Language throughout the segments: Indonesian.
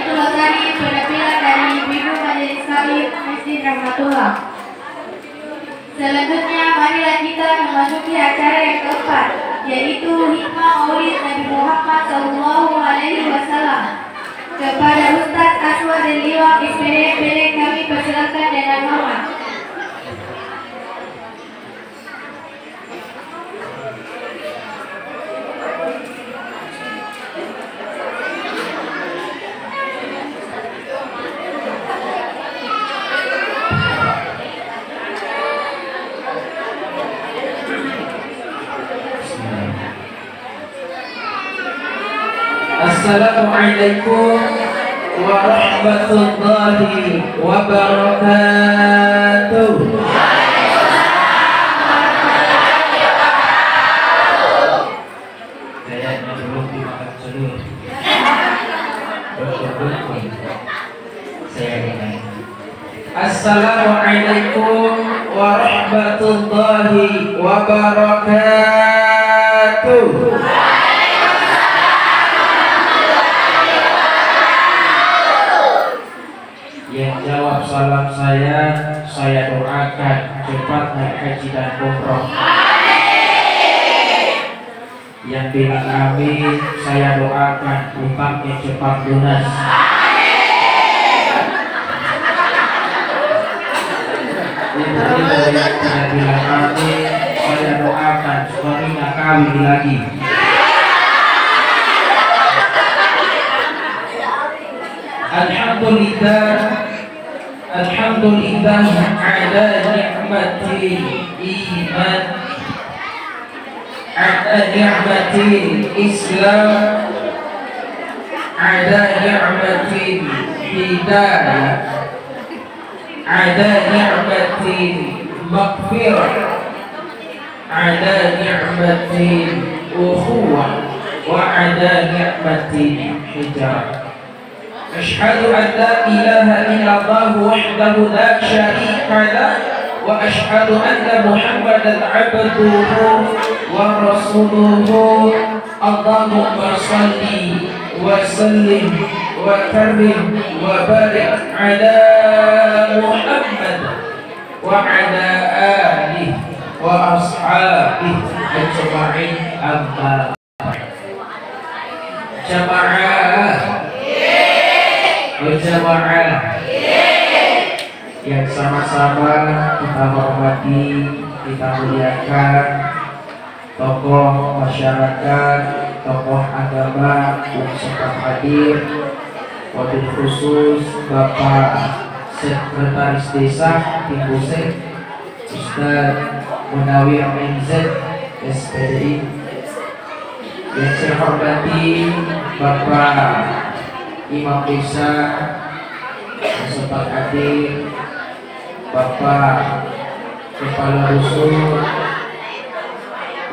itulah tadi penampilan dari Ibu Majelis Taklim Masjid Rahmatullah. Selanjutnya marilah kita memasuki acara yang keempat, yaitu hikmah Maulid Nabi Muhammad SAW. Kepada Ustaz Aswad dan Liwak SPDMPD kami persilakan dengan hormat. Assalamualaikum warahmatullahi wabarakatuh. Kayaknya belum dimakan seluruh. Saya dengar. Assalamualaikum warahmatullahi wabarakatuh. Yang jawab salam saya doakan cepat naik haji dan umroh. Yang bilang amin, saya doakan utangnya cepat lunas. Ibu-ibu yang tidak bilang amin, saya doakan suaminya kawin lagi. Alhamdulillah ala ni'mati iman, ala ni'mati Islam, ala ni'mati hidayah, ala ni'mati maghfirah, ala ni'mati ukhuwah, wa ala ni'mati hijrah. أشهد أن لا إله إلا الله وحده لا شريك له وأشهد أن محمدا عبده ورسوله اللهم صل وسلم وكرم وبارك على محمد وعلى آله وأصحابه أجمعين أما بعد. Jamaah berjamaah yang sama-sama kita hormati, kita muliakan tokoh masyarakat, tokoh agama yang sempat hadir, wabil khusus Bapak Sekretaris Desa Timbuse Ustaz Munawir MZ SPDI, yang saya hormati Bapak Imam Desa yang sempat hadir, Bapak Kepala Dusun,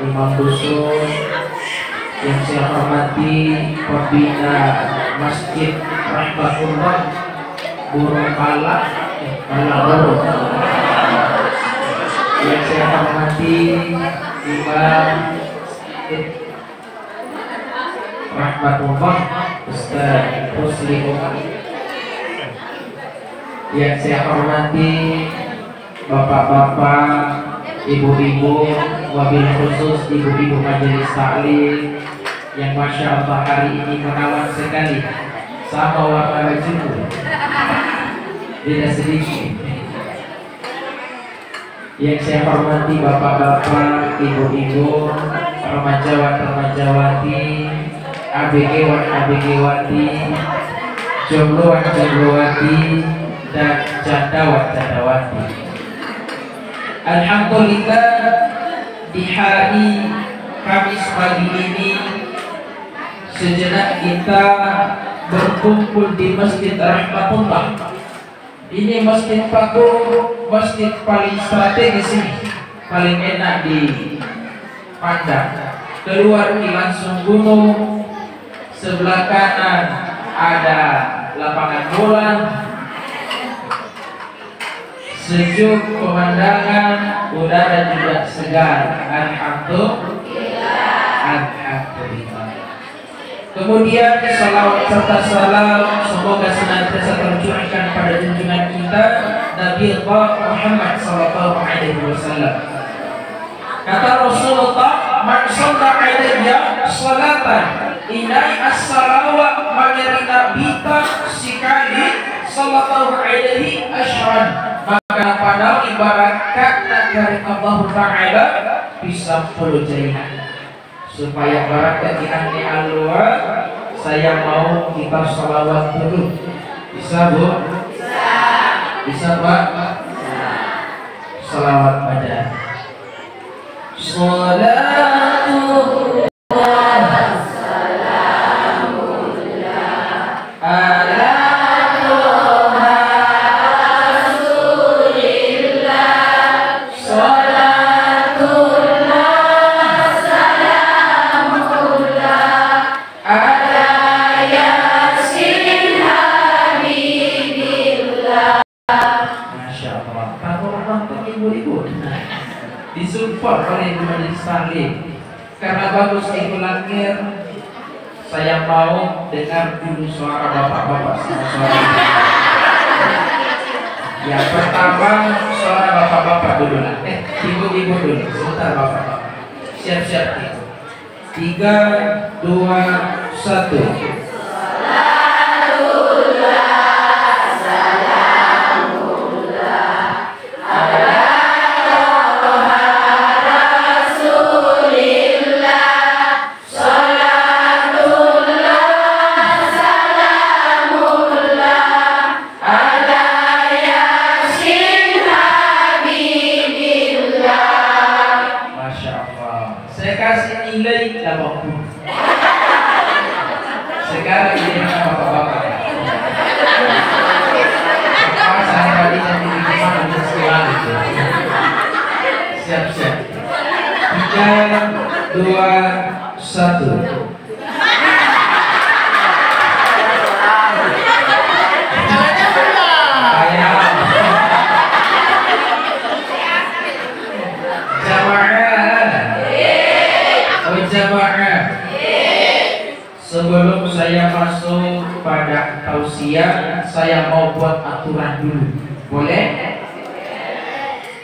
Imam Dusun, yang saya hormati Pembina Masjid Rahmatullah Burung Pala Burung, yang saya hormati Imam Rahmatullah Ustaz Muslim, yang saya hormati bapak-bapak, ibu-ibu, wabil khusus ibu-ibu majelis taklim yang masya Allah hari ini menawan sekali sama warna bajuku, tidak sedikit. Yang saya hormati bapak-bapak, ibu-ibu, remajawan-remajawati, ABG-wan-ABG-wati, jombloan-jomblowati, dan jandawat-jandawati. Alhamdulillah, di hari Kamis pagi ini sejenak kita berkumpul di Masjid Rahmatullah. Ini masjid Paku, masjid paling strategis ini, paling enak dipandang. Keluar langsung gunung, sebelah kanan ada lapangan bola, sejuk pemandangan, udara juga segar. Alhamdulillah. Alhamdulillah. Kemudian salawat serta salam semoga senantiasa tercurahkan pada junjungan kita Nabi Muhammad sallallahu alaihi wasallam. Kata Rasulullah, "Man shalla alayya salatan inai as-salawat mangerina bita sikali sallallahu alaihi asyran." Maka pada ibarat kata dari Allah Ta'ala bisa pelujainan supaya barakat di anti alwa. Saya mau kita salawat dulu. Bisa Bu? Bisa Pak? Salawat pada Salatullah disupport oleh Majelis Taklim karena bagus itu langir. Saya mau dengar dulu suara bapak-bapak sama suara yang pertama suara bapak-bapak dulu lah. Ibu-ibu dulu, sebentar bapak-bapak. Siap-siap itu. 3, 2, 1. Sekarang ini bapak-bapak siap-siap. 3, 2, 1. Sebelum saya masuk pada tausiah, saya mau buat aturan dulu. Boleh?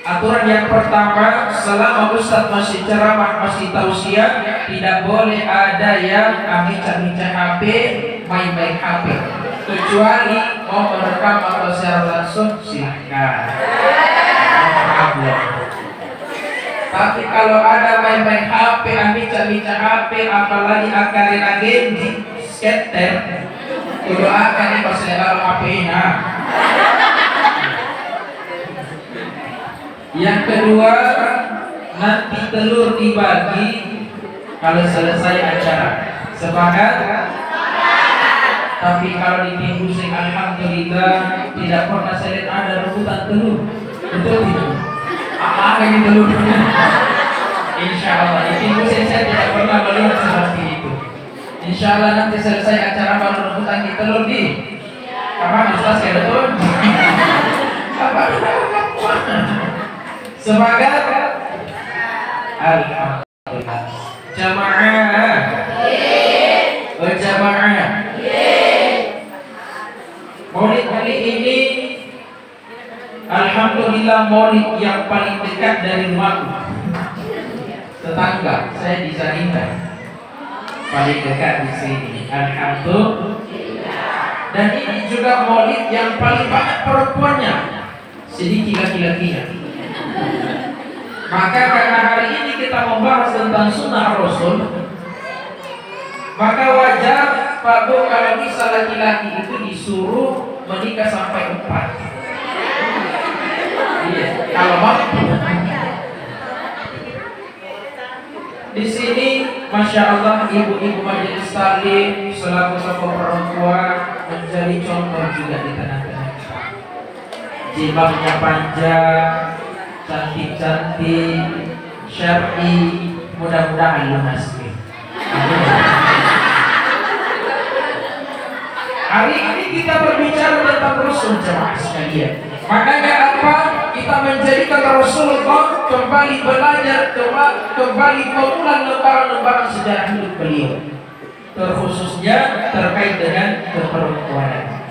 Aturan yang pertama, selama Ustadz masih ceramah, masih tausiah, tidak boleh ada yang ambil-ambil HP, main-main HP. Kecuali mau merekam atau secara langsung, silahkan. Tapi kalau ada main-main HP, ambil-ambil HP, apalagi akarin agen di skater, kudu akan nih pas lebar HP-nya. Yang kedua, nanti telur dibagi kalau selesai acara. Sepakat? Tapi kalau di minggu sing alhamdulillah tidak pernah saya lihat ada rebutan telur. Betul tidak? Apa ini telurnya? Insya Allah di minggu sing saya tidak pernah melihat seperti itu. Insya Allah nanti selesai acara baru rebutan di telur di. Apa Ustaz ya betul? Apa? Semangat. Alhamdulillah. Jamaah. Berjamaah. Maulid kali ini alhamdulillah maulid yang paling dekat dari rumahku. Tetangga saya di Sarinah. Paling dekat di sini. Alhamdulillah. Dan ini juga maulid yang paling banyak perempuannya. Sedikit laki-lakinya. Maka karena hari ini kita membahas tentang sunnah Rasul, maka wajar Pak Bu kalau bisa laki-laki itu disuruh menikah sampai 4. Iya, kalau mampu. Di sini, masya Allah, ibu-ibu majelis taklim selaku tokoh perempuan menjadi contoh juga di tengah-tengah. Jilbabnya panjang, cantik-cantik, syar'i, mudah-mudahan lunas. Hari ini kita berbicara tentang Rasul jemaah sekalian. Makanya apa? Kita menjadikan Rasulullah kembali belajar, kembali mengulang lembaran-lembaran sejarah hidup beliau. terkhususnya terkait dengan keperempuanan.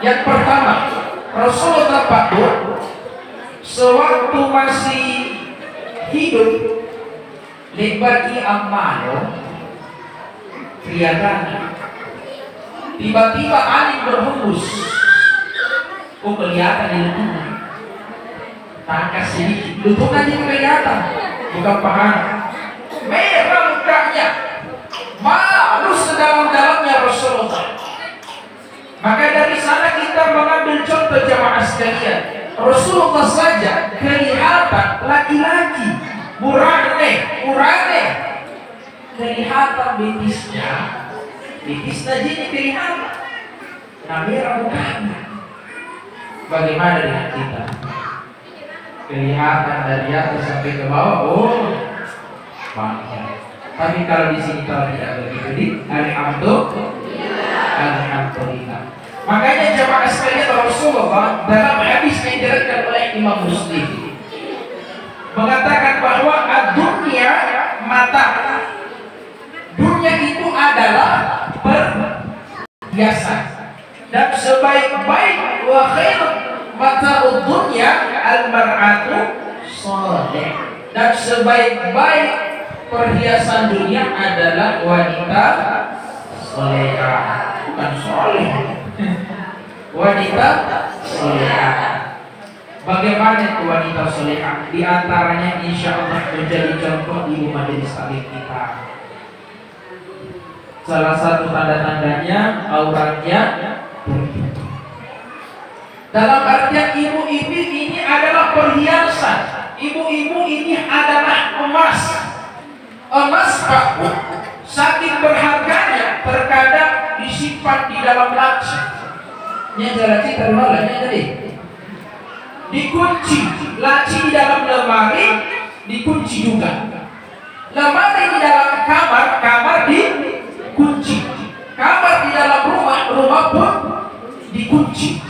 Yang pertama, Rasulullah Pakbur sewaktu masih hidup libati amalo kelihatan tiba-tiba angin berhembus, kelihatan di lututnya, tangkas sedikit, lututnya kelihatan, bukan paha, merah mukanya, malu sedalam-dalamnya Rasulullah. Maka dari sana kita mengambil contoh jamaah sekalian, Rasulullah saja kelihatan laki-laki, murane, kelihatan betisnya jadi kelihatan, merah mukanya. Bagaimana dengan kita? Kelihatan dari atas sampai ke bawah, oh, bangga. Tapi kalau di sini kalau tidak begitu, alhamdulillah. Makanya jamaah sekalian, Rasulullah dalam hadis yang diriwayatkan oleh Imam Muslim mengatakan bahwa dunia mata, dunia itu adalah perhiasan, dan sebaik-baik wa khairu mata'ud dunya al-mar'atu shalih, dan sebaik-baik perhiasan dunia adalah wanita solehah, bukan soleh, wanita solehah. Bagaimana itu wanita solehah? Di antaranya insya Allah menjadi contoh ibu majelis taklim kita. Salah satu tanda-tandanya auratnya dalam artian ibu-ibu ini adalah perhiasan, ibu-ibu ini adalah emas. Emas Pak, saking berharganya terkadang disimpan di dalam laci. Ini laci terlalu tadi dikunci, laci di dalam lemari dikunci juga, lemari di dalam kamar, kamar dikunci, kamar di dalam rumah, rumah pun dikunci,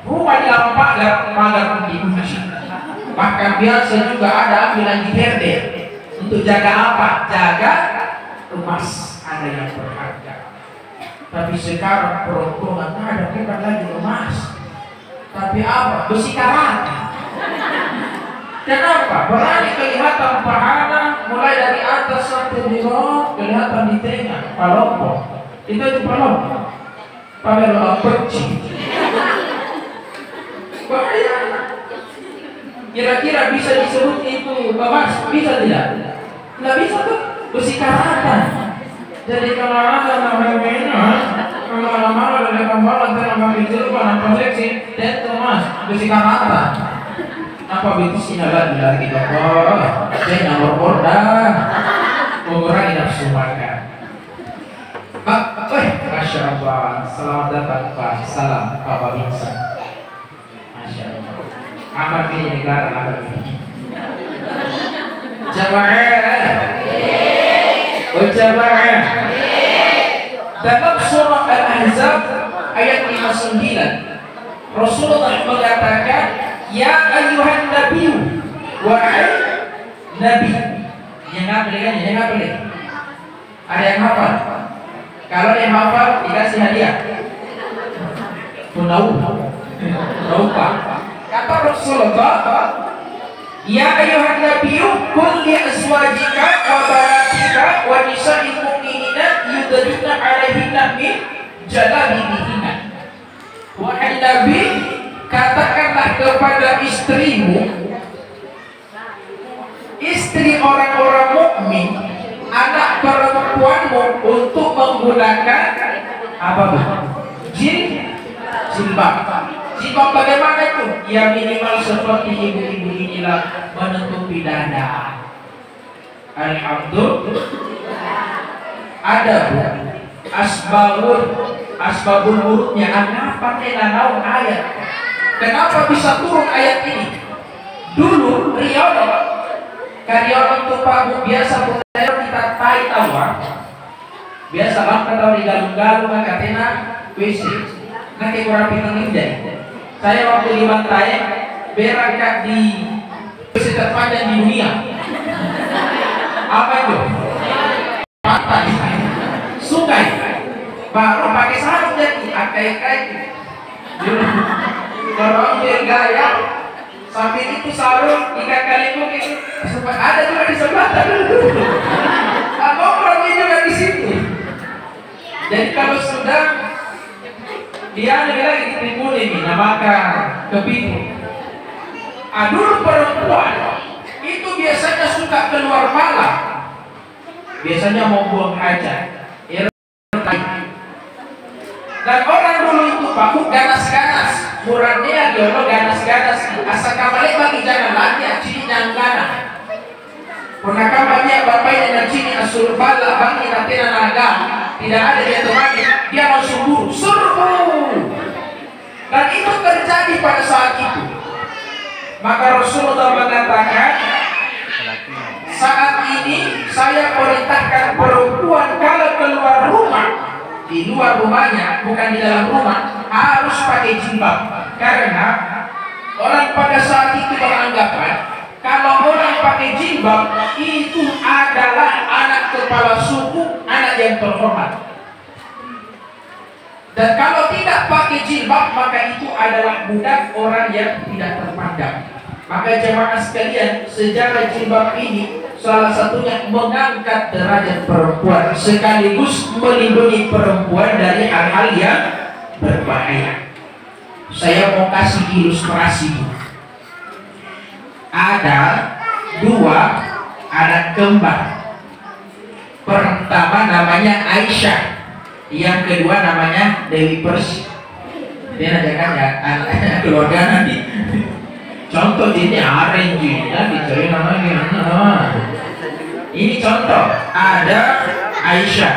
rumah di dalam pagar, pagar pun dikunci. Bahkan biasa juga ada ambilan di herder untuk jaga apa? Jaga emas, ada yang berharga. Tapi sekarang perempuan ada bukan lagi emas, tapi apa? Besi karat. Kenapa? Berani kelihatan pahala mulai dari atas sampai di bawah, kelihatan di tengah, palompo. Itu palompo. Pamer perci. Bahaya. Kira-kira bisa disebut itu emas? Bisa tidak? Nggak bisa tuh, besi karatan. Jadi kalau ada namanya kalau dari kembali dan nama itu apa proyeksi dan emas besi karatan. Apa bisnisnya lagi dokter? Saya nomor order mengurangi nafsu makan. Masya Allah, selamat datang Pak. Salam Pak Binsa. Masya Allah. Amat ini negara amat ini. Jamaah. Jamaah. Dalam surah Al-Ahzab ayat 59 Rasulullah mengatakan, ya ayuhan nabiyu, wahai nabi. Yang hafal kan? Yang hafal. Ada yang hafal? Kalau yang hafal dikasih hadiah. Lupa. Kata Rasulullah, ya ayuhan nabiyu, qul li azwajika wa banatika wa nisa'il mu'minina yudribna 'alaihinna min jalabibihinna. Wahai Nabi, katakanlah kepada istrimu, istri orang-orang mukmin, anak perempuanmu untuk menggunakan apa bu? Jilbab. Jilbab bagaimana itu? Ya minimal seperti ibu-ibu inilah menutupi dada. Alhamdulillah. Ada bu, asbabul wurudnya. Kenapa naun ayat? Kenapa bisa turun ayat ini? Dulu karyawan untuk Pak biasa putera kita tai tawar. Biasa kan kalau di galung-galung katena WC. Nanti kurang pinang indah. Saya waktu di Bantai berangkat di WC terpanjang di dunia. Apa itu? Pantai. baru pakai sarung jadi akai-akai. Kalau ambil gaya sambil itu sarung ikat kalimu gitu, ada juga di sebelah atau orangnya juga di sini. Jadi kalau sudah dia lagi ditimbun ini namakan kepiting. Dulu perempuan itu biasanya suka keluar malam, biasanya mau buang hajat. Dan orang dulu itu paku ganas-ganas, murahnya diolo ganas-ganas, asa kamalik bagi jangan lagi cini dan ganas. Pernah kamarnya bapak dengan cini asur bala bagi nanti naga, tidak ada dia temani, dia langsung buru, serbu. Dan itu terjadi pada saat itu. Maka Rasulullah mengatakan, saat ini saya perintahkan perempuan kalau keluar rumah, di luar rumahnya, bukan di dalam rumah, harus pakai jilbab. Karena orang pada saat itu beranggapan kalau orang pakai jilbab itu adalah anak kepala suku, anak yang terhormat. Dan kalau tidak pakai jilbab maka itu adalah budak, orang yang tidak terpandang. Maka jemaah sekalian, sejarah jilbab ini salah satunya mengangkat derajat perempuan sekaligus melindungi perempuan dari hal-hal yang berbahaya. Saya mau kasih ilustrasi. Ada dua anak kembar. Pertama namanya Aisyah, yang kedua namanya Dewi Persik. Dia ajakan ya anak keluarga nanti. Contoh ini RNG ya, dicari namanya. Ini contoh ada Aisyah.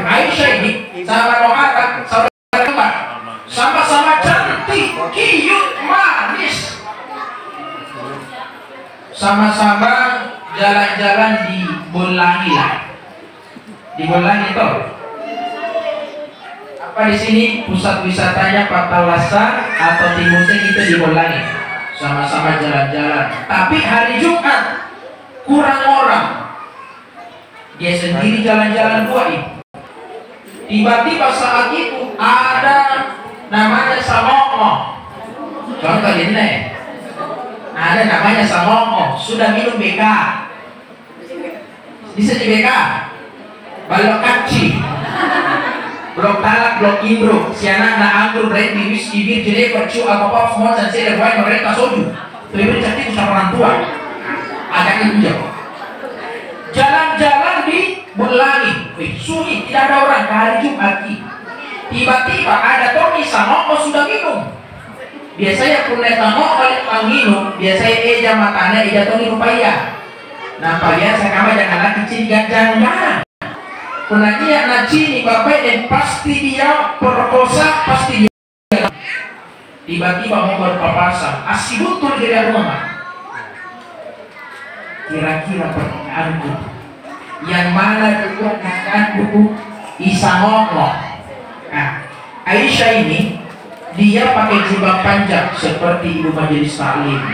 Aisyah ini sama Noah, saudara kembar, sama-sama cantik, cute, manis, sama-sama jalan-jalan di Bolangi lah. Di Bolangi toh. Apa di sini pusat wisatanya Patalasa atau Timusik itu di Bolangi. Sama-sama jalan-jalan. Tapi hari Jumat kurang orang. Dia sendiri jalan-jalan buat. Tiba-tiba saat itu ada namanya Samongo. Contoh ini. Ada namanya Samongo. Sudah minum BK. Bisa di BK. Balok kaci. Blok talak, blok indro, si anak na anggur, brandy, whisky, bir, jele, percu, apa-apa, semua dan saya wine, mereka soju. Itu cantik sama orang tua. Agaknya hujau. Jalan-jalan di Bolangi, sunyi, tidak ada orang. Hari Jumat. Tiba-tiba ada Tommy Samongo sudah minum. Biasanya punya Samongo kalau minum, biasanya eja matanya, eja Tommy rupaya. Nah, biasa kamu jangan lagi ciri jangan. Penanya nacini bapak dan pasti dia perkosa, pasti dia. Tiba-tiba mau berpapasan, asih betul di rumah. Kira-kira pertanyaanku, yang mana juga kakakku Isamongo. Nah, Aisyah ini dia pakai jilbab panjang seperti ibu majelis taklim,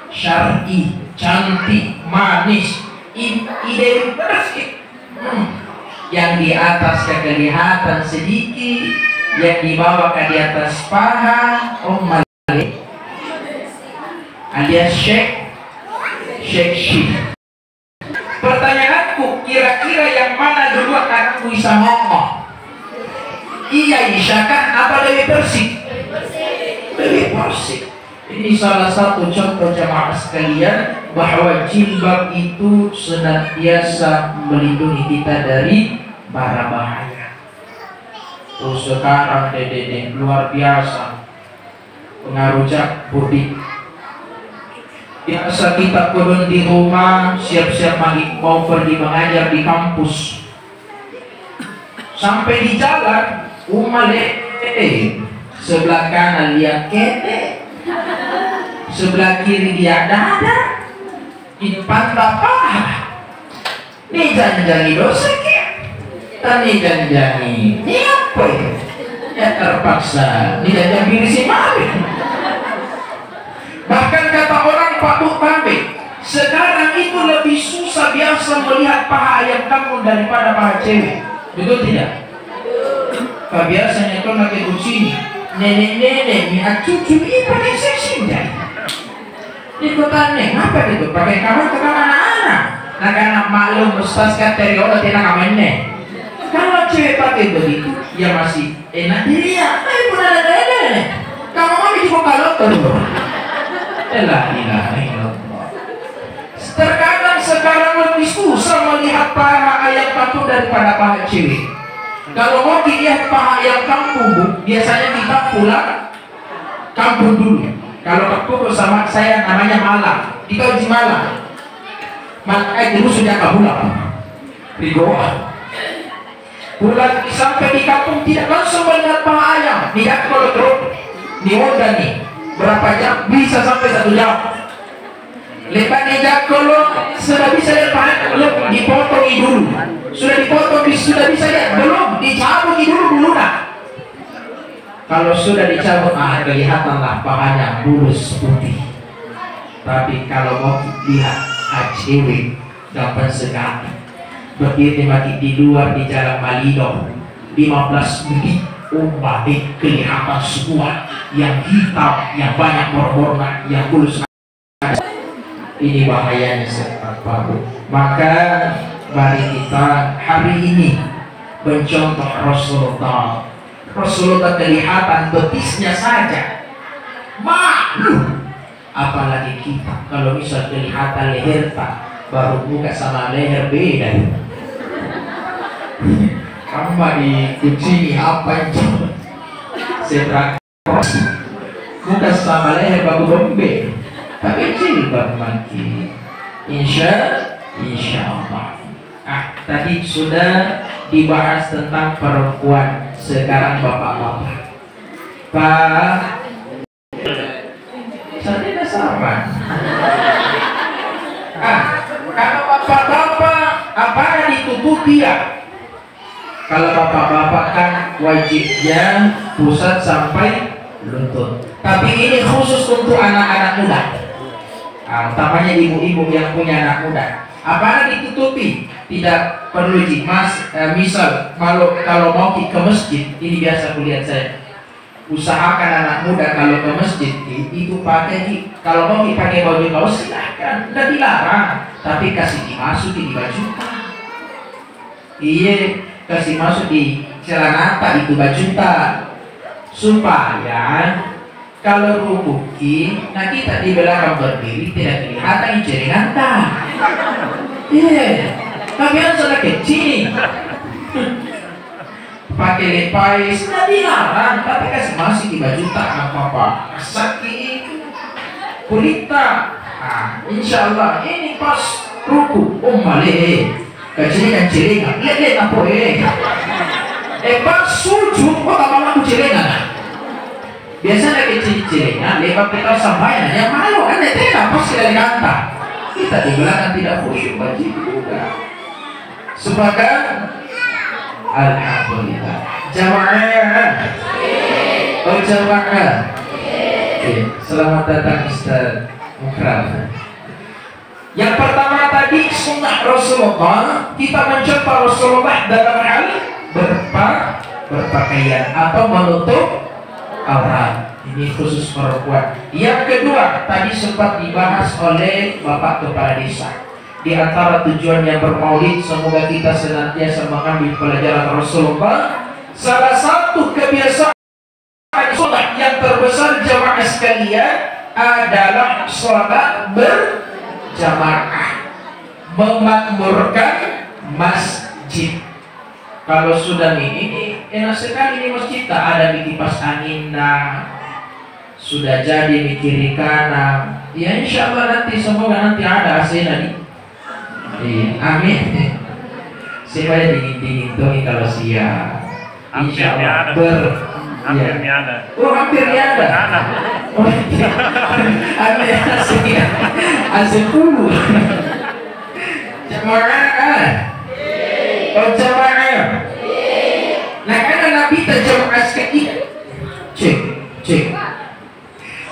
syar'i, cantik, manis, ide bersih. Yang di atas kelihatan sedikit, yang di bawah di atas paha, Malik alias Sheikh. Pertanyaanku, kira-kira yang mana dulu kakakku bisa ngomong? Iya Aisyah kan apa Dewi Persik? Dewi Persik. Ini salah satu contoh jamaah sekalian bahwa jilbab itu senantiasa melindungi kita dari bara bahaya. Terus sekarang dede luar biasa pengaruh budik. Biasa kita turun di rumah siap-siap mau pergi mengajar di kampus. Sampai di jalan sebelah kanan lihat kete, sebelah kiri dia dada, di depan bapak. Ini janji dosa ya, tani janji ini apa ya? Ya terpaksa, ini janji si mami. Bahkan kata orang Pak Pambe, sekarang itu lebih susah biasa melihat paha ayam kampung daripada paha cewek. Betul tidak? biasanya kau lagi kucing nenek-nenek minat cucu ini pakai seksi deh. Di kota neng apa gitu pakai kawan ke anak-anak. Nah karena maklum ustaz kategori tidak kamennya. Kalau cewek pakai begitu ya masih enak dilihat. Tapi pun ada nenek. Kamu mau bikin kalau terus. La ilaha illallah. Terkadang sekarang lebih susah melihat paha ayam kampung daripada paha cewek. Kalau mau dilihat paha ayam kampung, biasanya kita pulang kampung dulu. Kalau kampung bersama saya namanya Malang, di Kauji Malang. Dulu sudah pulang. Rigoa. Pulang sampai di kampung tidak langsung melihat paha ayam. Lihat kalau terus di Honda nih berapa jam? Bisa sampai 1 jam. Lepas kalau sudah bisa lihat paha belum dipotong dulu. Sudah dipotong sudah bisa lihat belum dicabut dulu nah. Kalau sudah dicabut kelihatanlah pahanya mulus putih. Tapi kalau mau lihat cewek dapat sekali berdiri mati di luar di jalan Malido 15 menit kelihatan semua yang hitam yang banyak berwarna yang mulus. Ini bahayanya seperti maka mari kita hari ini mencontoh Rasulullah. Rasulullah kelihatan betisnya saja malu, apalagi kita kalau bisa kelihatan leher tak baru buka sama leher beda. Kamu di kucing apa itu? Sebrak buka sama leher baru bombe. Tapi jilbab mati. Insya Allah. Tadi sudah dibahas tentang perempuan. Sekarang bapak-bapak. Pak, saya tidak sama. Kalau bapak-bapak apa ditutupi ya? Kalau bapak-bapak kan wajibnya pusat sampai lutut. Tapi ini khusus untuk anak-anak muda. Utamanya ibu-ibu yang punya anak muda. Apa ditutupi? Tidak perlu mas. Misal kalau mau ke masjid, ini biasa kulihat saya. Usahakan anak muda kalau ke masjid itu pakai. Kalau mau pakai baju kaos silahkan, tidak dilarang. Tapi kasih dimasuk di baju. Iya, kasih masuk di celana itu baju supaya kalau rubuki, nah kita di belakang berdiri tidak kelihatan jaringan tak. Iya, kalian sudah kecil. Pakai lepais, tidak dilarang, tapi kasih masih di baju tak apa-apa. Sakit kulit tak. Insya Allah ini pas ruku. Malih, kecilingan, lihat apa pas sujud, kok tak malah kecilingan. Biasanya kecil-kecilnya lewat kita sampainya yang malu kan tidak pasti dari kanta kita di belakang tidak khusyuk wajib juga sebagai alhamdulillah jamaah jamaah. Selamat datang Ustaz Mukram. Yang pertama tadi sunnah Rasulullah, kita mencontoh Rasulullah dalam hal berpakaian atau menutup aurat. Ini khusus perempuan. Yang kedua tadi sempat dibahas oleh Bapak Kepala Desa. Di antara tujuan yang bermaulid, semoga kita senantiasa mengambil pelajaran Rasulullah. Salah satu kebiasaan sholat yang terbesar jamaah sekalian adalah sholat berjamaah, memakmurkan masjid. Kalau sudah ini enak sekali di masjid, tak ada di kipas angin, sudah jadi di kiri kanan. Ya insya Allah nanti semoga nanti ada AC tadi. Amin. Supaya dingin-dingin tuh kalau siang. Insya Allah hampir ada. Oh hampir ada. Oh ada AC dulu. Jamaah. Oh jamaah. Nah karena Nabi terjemaah sekali. Cek.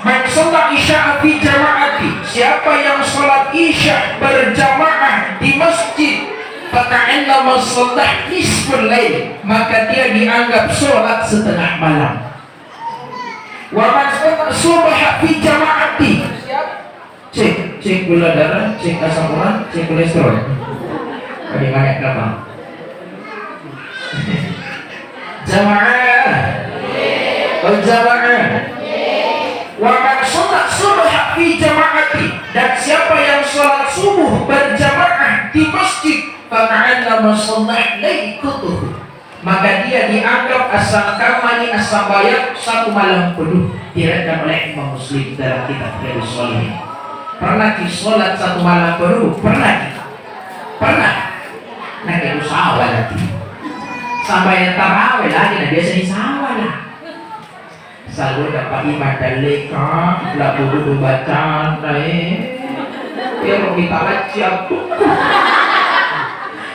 Man sholat isya fi jamaati, siapa yang sholat isya berjamaah di masjid Faka'annama sholat nisful lail, maka dia dianggap sholat setengah malam. Wa man subha fi jama'ati, cek gula darah, cek asam urat, cek kolesterol. Bagaimana kenapa? Jamaah, jamaah. Wa man sholat subha fi jama'ati, dan siapa yang sholat subuh berjamaah di masjid, faka'annama sholat laikutuh, maka dia dianggap asal kamani asal bayar satu malam penuh. Diriwayatkan oleh Imam Muslim dalam kitab Riyadhus Shalihin. Pernah sholat satu malam penuh? Pernah. Nah itu sawah lagi. Sampai yang tarawih lagi, nah biasanya sawah lah. Selalu dapat iman dalika, lah buku bacaan, ya mau kita baca buku.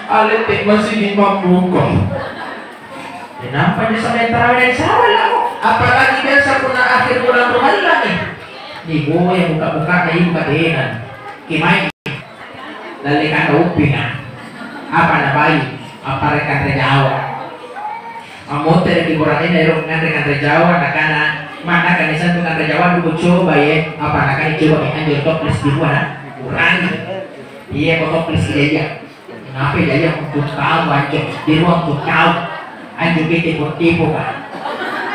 Aletik masih dimampukan. Kenapa dia sampai tarawih dari sawah lah? Apalagi biasa pun akhir bulan Ramadan nih. Nih gue yang buka-buka na yung badenan. Kimay. Lalikan na upingan. Apa na bayi? Apa rekan rejawa? Amote di buranin na yung rekan rejawa na kana. Mana kanisan tuh kan rejawa dulu coba ya. Apa na kan coba kan anjir toples di buah. Kurang. Iya kok toples dia. Kenapa dia untuk tahu anjir di ruang untuk tahu. Anjir kita tipu kan.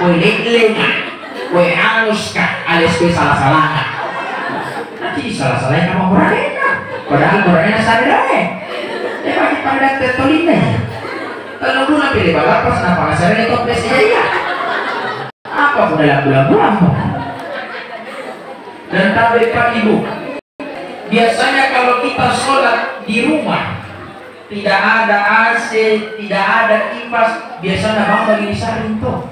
Kue lekling kan. Kue halus kah alias kue salah-salah kah? Nanti salah-salahnya kamu murahin kah? Padahal murahin sadar ya pagi pada tetolina kalau dulu pilih balapas kenapa ngasarnya toples ya apa pun dalam bulan-bulan dan tabi Pak Ibu, biasanya kalau kita sholat di rumah tidak ada AC, tidak ada kipas, biasanya bang bagi disaring tuh,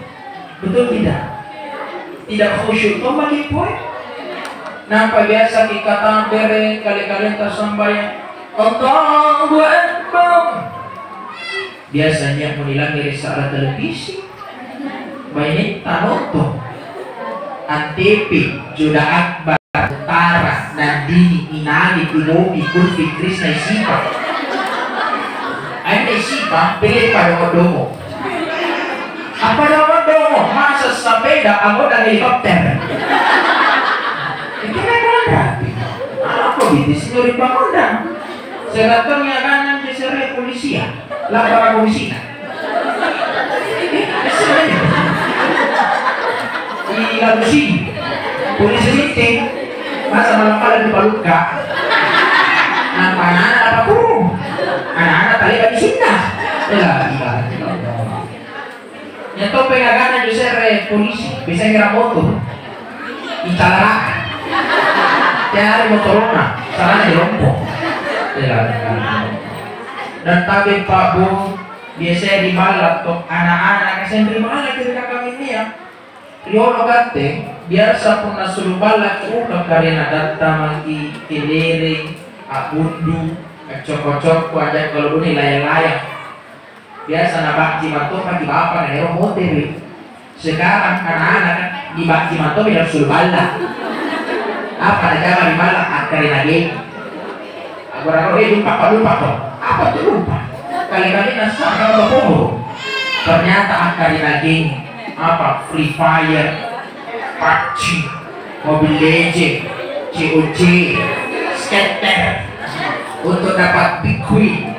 betul tidak? Tidak khusyuk tuh bagi poin. Nampak biasa kita tambere kali-kali tersambayang Allahu Akbar. Biasanya menilai risala televisi. Banyak tanonton. Antv, Juda Akbar, Utara, Nandini, Inani, Kumobi, Kulfi, Krishna, Isipa. Ada Isipa, pilih pada Odomo. Apa nama Odomo? Masa sepeda, anggota helikopter. Itu kan berarti. Apa gitu sih nyuri bangunan? Seratnya kanan di seri polisi ya, lapor polisi kan? Lalu sih, polisi meeting, masa malam-malam di Paluka. Nampak anak-anak apa kurung? Anak-anak tali bagi sintas. Yang topeng kanan di seri polisi, bisa ngira motor, dicalakan. Tiap hari motorona, salahnya dirompok. Dan tapi Pak Bu biasanya di malam tuh anak-anak yang di mana ketika kami ini ya Riono gante biasa pun suruh balak karena data mangki keliling abundu cocok aja kalau ini layak biasa nabak cimanto pagi bapak dan hero motor sekarang anak-anak di bak cimanto biar suruh balak apa aja di balak karena lagi aku lupa kok. Apa tuh lupa? Kali-kali nasa kalau bohong. Ternyata akan lagi apa Free Fire, PUBG, Mobile Legends, COD, Skater untuk dapat Big Win,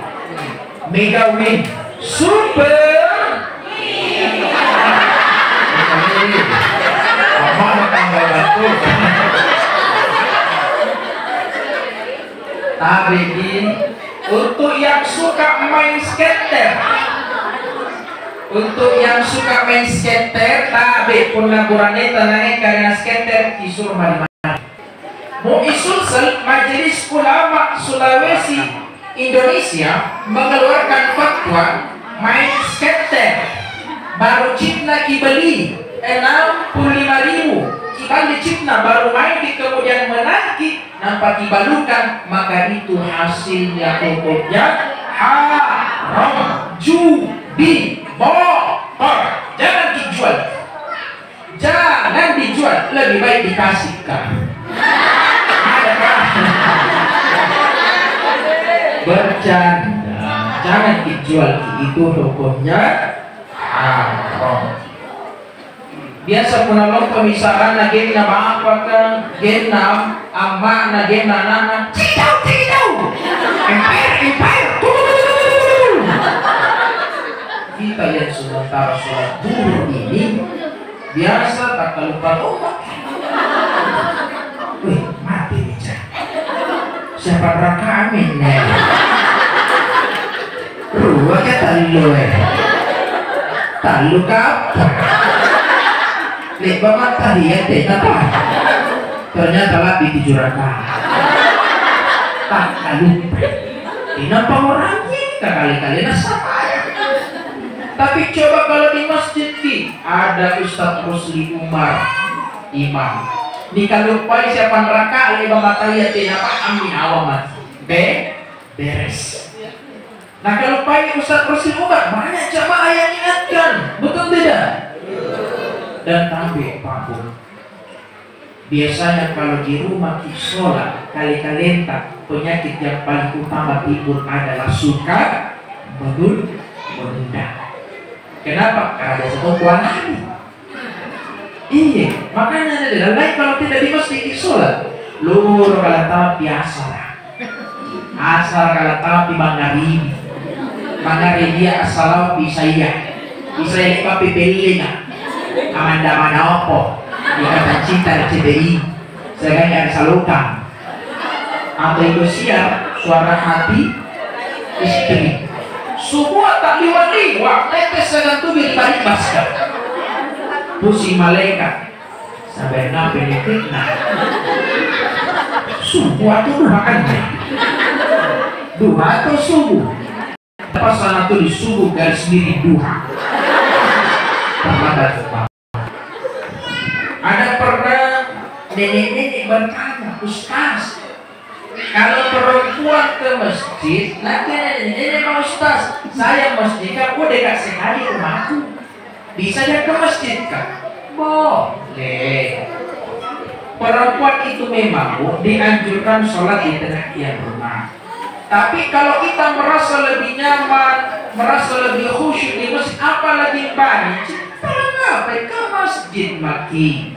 Mega Win, Super. Apa tanggal batu? Tapi untuk yang suka main skater, tapi pun laporannya tanahnya karena skater isur mana-mana. Mau isul Majelis Ulama Sulawesi Indonesia mengeluarkan fatwa main skater baru cipta dibeli 65.000. Kali cipta baru main di kemudian menanti nampak dibalukan maka itu hasilnya hukumnya haram judi motor jangan dijual lebih baik dikasihkan bercanda jual itu hukumnya haram. Biasa puna lo pemisahan na game na maapakang game na ama na game na nana citaw empire kita yang sementara sholat duhur ini biasa tak lupa obat. Wih, mati bicara siapa raka amin nih ruangnya talu kapan lihat banget tadi ya ternyata lebih 7 rakaat tak lupa kenapa orangnya kali-kali sama ya. Tapi coba kalau di masjid ada Ustadz Rusli Umar imam di kalupai siapa neraka lima matahari tidak amin awamat beres. Nah kalau pagi Ustadz Rusli Umar banyak jamaah yang ingatkan, betul tidak? Dan tampil pabung. Biasanya kalau di rumah kita sholat kali-kali penyakit yang paling utama timbul adalah suka menunda. Kenapa? Karena ada satu kuat hati. Iya, makanya ada lain kalau tidak di masjid sholat. Luhur kalau tahu biasa lah. Asal kalau tahu di Mangari dia asal bisa papi belinga. Amanda Manopo ikatan cinta CDI segala ada salukan atau itu siap suara hati istri semua tak liwat tetes dengan tubuh di balik basket pusing malaikat sampai nape dikitna semua tuh makannya duha atau subuh pas sana tuh di subuh garis miring duha ada pernah nenek-nenek bertanya, Ustaz, kalau perempuan ke masjid, nanti nenek mau Ustaz, saya masjid kan dekat sekali rumahku, bisa dia ke masjid kan? Boleh. Perempuan itu memang dianjurkan sholat di tengah tiang rumah. Tapi kalau kita merasa lebih nyaman, merasa lebih khusyuk di masjid, apalagi banyak, kenapa ke masjid maki?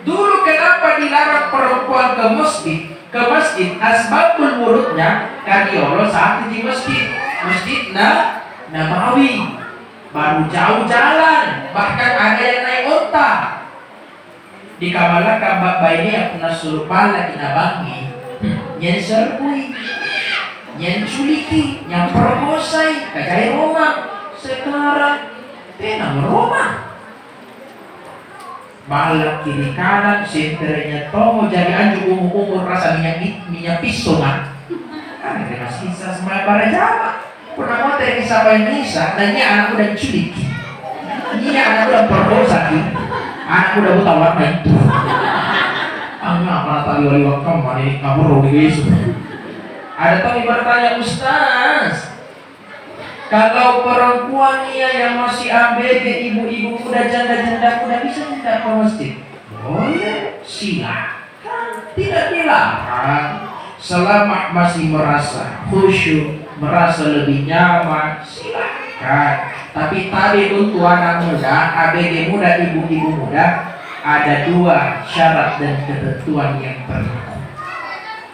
Dulu kenapa dilarang perempuan ke masjid? Ke masjid asbabul wurudnya kaki Allah saat di masjid Nabawi baru jauh jalan, bahkan ada yang naik onta. Di kamala kabak bayi yang pernah suruh pala kinabangi, yang serpui, yang culiki, yang perkosai, kagaya rumah. Sekarang tenang rumah. Balak kiri kanan, senternya tomo jadi anjuk umur rasa minyak pisau kan? Kan ada sisa semuanya para Jawa. Pernah mau kisah apa yang bisa? Nanya anak udah culik, ini anak udah perkosa, anak udah buta warna itu. Angga apa tadi wali wakam mana ini kabur Yesus. Ada tamu bertanya, Ustaz, kalau perempuan yang masih ABG, ibu-ibu muda, janda-janda muda bisa tidak ke masjid? Boleh, silakan, tidak dilarang. Selama masih merasa khusyuk, merasa lebih nyaman, silakan. Tapi tadi untuk anak muda, ABG muda, ibu-ibu muda, ada 2 syarat dan ketentuan yang berlaku.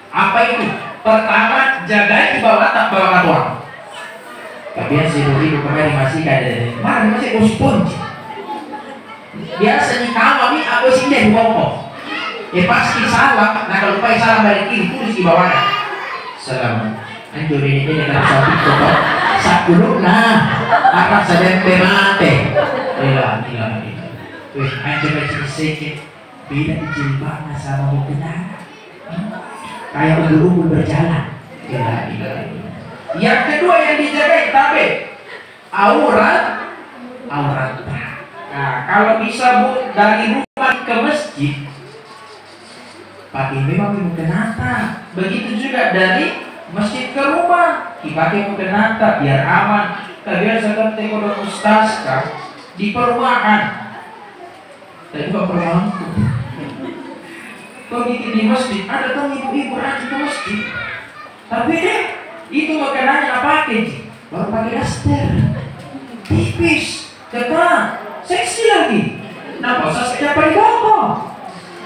Apa itu? Pertama, jaga di bawah tak bawa katuang. Kemudian si ibu kemarin masih ada mana masih uspun. Biasanya kami aku sih dari bawah. Pasti salah. Nah kalau lupa salah balik kiri tulis di bawahnya. Salam. Anjur ini dengan sapi kotor. Sakuluk nah. Akan sedang mate. Iya. Wih, anjur macam sedikit. Beda di jilbabnya sama mukena. Kayak ulu-ulu berjalan. Iya. Yang kedua yang dijaga tapi aurat. Nah, kalau bisa Bu dari rumah ke masjid pakai memang mukena. Begitu juga dari masjid ke rumah dipakai mukena biar aman. Kalian seperti kodok Ustaz kan di perumahan. Tadi perumahanku. Begitu di masjid ada tuh ibu-ibu rajin ke masjid. Tapi deh itu makanannya apa aja? baru pakai daster, tipis, ketat, seksi lagi. Nah, posasinya paling bawah.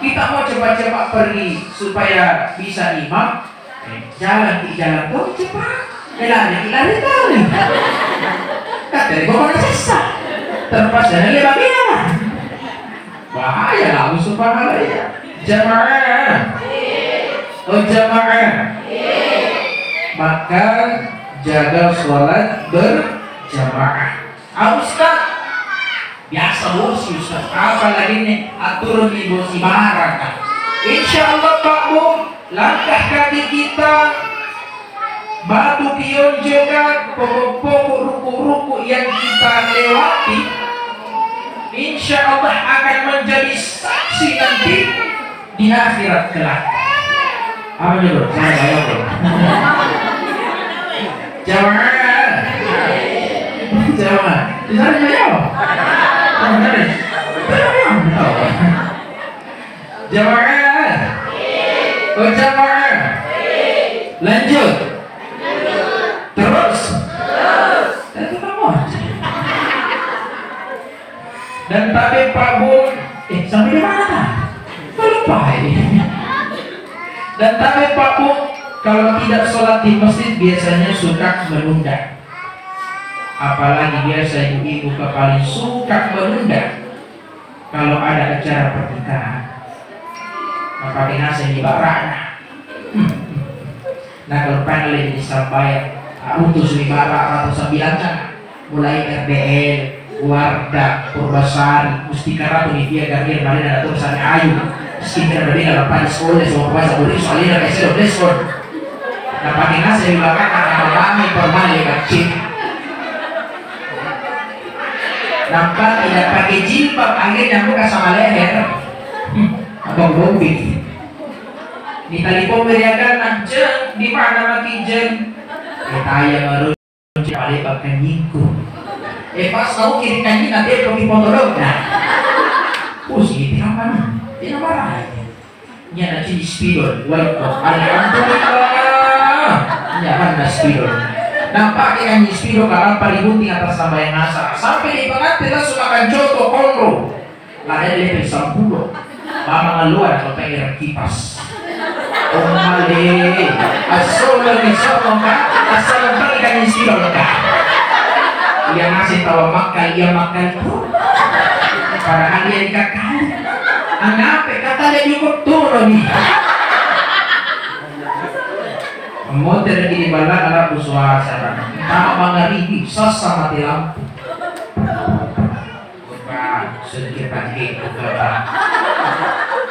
Kita mau cepat-cepat pergi supaya bisa imam, jalan di jalan kau cepat, lari kau nih. Kata dia bawa sesat, terpas dari bagaimana? Bahaya lah musuh bahaya. Jamaah, oh jamaah, maka jaga sholat berjamaah. Ustaz, biasa bos Ustaz, apalagi nih aturan ibu si marah. Insya Allah Pak Bu, langkah kaki kita, batu pion juga, pokok-pokok ruku-ruku yang kita lewati, insya Allah akan menjadi saksi nanti di akhirat kelak. Apa dulu? Saya jawab dulu. Jawab. Jawab. Di sana jawab. Jawab. Oh jawab. Lanjut. Terus. Itu kamu. Dan tapi Pak Bu, sampai di mana? Lupa ini. Dan tapi Pak Bu, kalau tidak sholat di masjid biasanya suka menunda. Apalagi biasa ibu-ibu paling suka menunda kalau ada acara pernikahan. Maka binasa di barana. Nah kalau panel ini sampai utus di bara atau 9 mulai RDL, Warga, Purbasari, Mustika Ratu, Nivea, Garnier, Marina, Datuk, Sani Ayu, Skincare, Berbeda, Bapak, Sekolah, semua kuasa, Buri, Soalina, Kaisero, Deskon. Nah, pakai nasi di belakang akan kami permali kecil. Nampak tidak pakai jilbab, akhirnya buka sama leher. Abang Bobby. Di tali pemberiakan aja, di mana maki jen? Kita yang baru paling pakai nyingkung. Pas tahu kiri kanji nanti pergi foto dong. Nah, pusing itu apa? Ini marah. Ini ada di spidol. Welcome. Alhamdulillah. Jangan ada spidol. Nampak ikan di spidol kalau paributing atas tambah yang asal. Sampai di pengantin langsung makan coto kongro. Lada dia pisang pulo. Mama ngeluar kalau pengen kipas. Oh male. Asal mengisah maka asal berikan di spidol kak. Dia ngasih tahu makan, dia makan tuh. Padahal dia dikakal. Angape kata dia cukup turun nih. Motor di bala ala pusuasa. Nama mangaribi sasa mati lampu. Bukan sedikit pakai buka.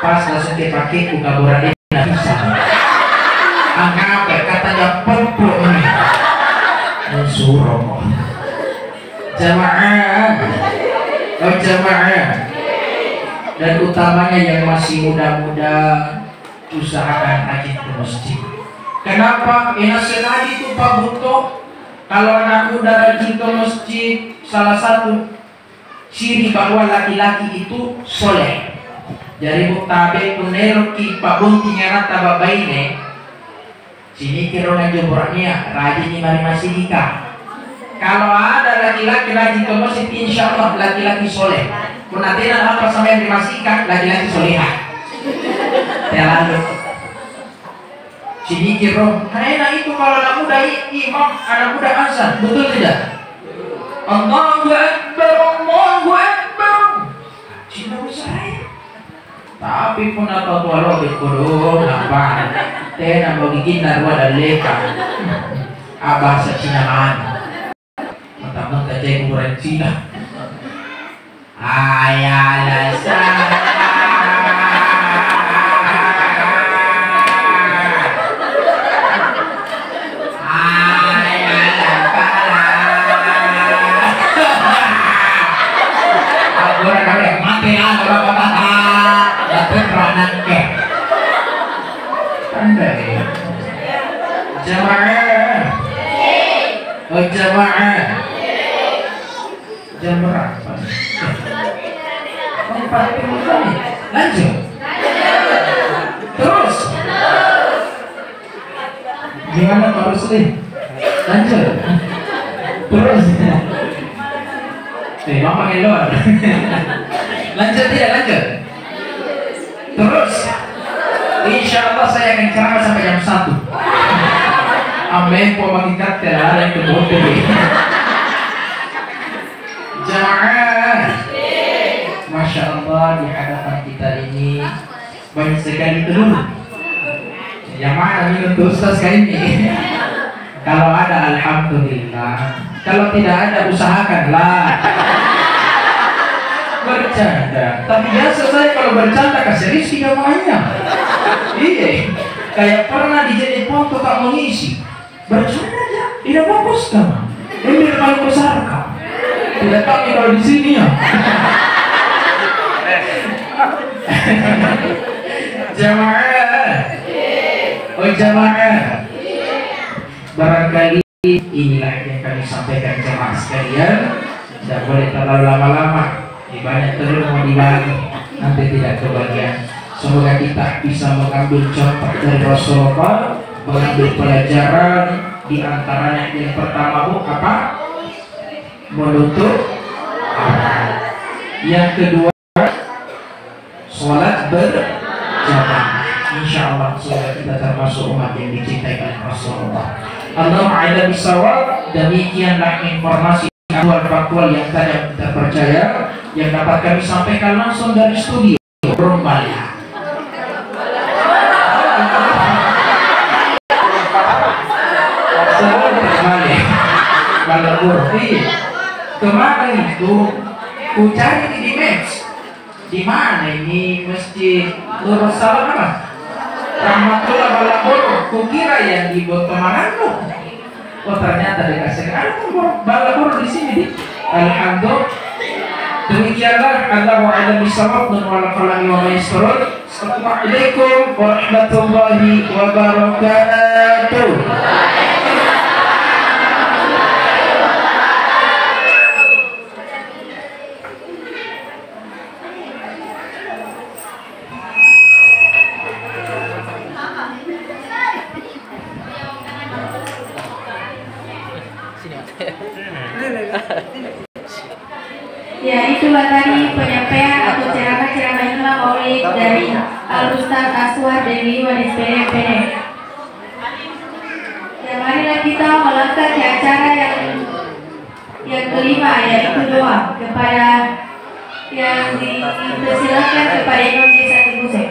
Pas sedikit pakai buka borade tidak bisa. Angape kata dia pempuk nih. Suruh. Jamaah, oh jamaah, dan utamanya yang masih muda-muda usahakan rajin ke masjid. Kenapa? Senadi itu Pak Buto, kalau anak muda rajin ke masjid, salah satu ciri bahwa laki-laki itu soleh. Jadi muktabe punero ki Pak Bunti ngarata babaine, sini kirona jobornya rajin di mari masih nikah. Kalau ada laki-laki rajin ke masjid, insya Allah laki-laki soleh. Kunatinan apa sama yang dimasihkan, laki-laki soleha. Terlalu. Sini kiro, karena itu kalau anak muda imam, anak muda azan, betul tidak? Allahu Akbar, Allahu Akbar. Cinta saya. Tapi pun apa tua lo dikudu apa? Tena mau bikin narwa dan leka. Abah secinaman. Pertama kerja kuburan Cina. Ayalah jamaah, oh jamaah, jam berapa? Lanjut. Terus. Gimana Pak Rusli? Lanjut. Terus memang pakai luar. Lanjut tidak lanjut? Terus insya Allah saya akan ceramah sampai jam 1. Amin, pemakikat telah yang kedua. Jamaah, Masya Allah, di hadapan kita ini banyak sekali telur. Yang mana minum Ustaz kali ini? Kalau ada alhamdulillah, kalau tidak ada usahakanlah. Bercanda, tapi biasa saya kalau bercanda kasih rizki namanya. Iya, kayak pernah dijadiin foto tak mengisi. Bercanda aja, tidak bagus kan? Ini paling besar kan? Tidak tahu kalau di sini ya. Jamaah, oh jamaah. Barangkali inilah yang kami sampaikan jemaah sekalian. Tidak boleh terlalu lama-lama. Banyak terus mau dibagi, nanti tidak kebagian. Semoga kita bisa mengambil contoh dari Rasulullah, mengambil pelajaran. Di antaranya yang pertama bu apa? Menutup aurat. Yang kedua, sholat berjamaah. Insya Allah semoga kita termasuk umat yang dicintai oleh Rasulullah. Allah ada bisawab. Demikianlah informasi faktual yang kadang kita percaya yang dapat kami sampaikan langsung dari studio Rombali. Kemarin itu ku cari di Maps. Di mana ini masjid Nurul Salam apa? Rahmatullah Balabur. Ku kira yang di Botomanano. Oh ternyata dikasih ada Balabur di sini. Alhamdulillah. Demikianlah Allah wa'ala bisawab dan wa'ala kalami wa ma'isurun. Assalamualaikum warahmatullahi wabarakatuh. Ya, itulah tadi penyampaian atau ceramah-ceramah Imam Maulid dari Al-Ustaz Aswar dari Iwan SPDPD. Ya, marilah kita melangkah ke acara yang kelima, yaitu doa kepada yang dipersilakan kepada Imam Desa Tibuse.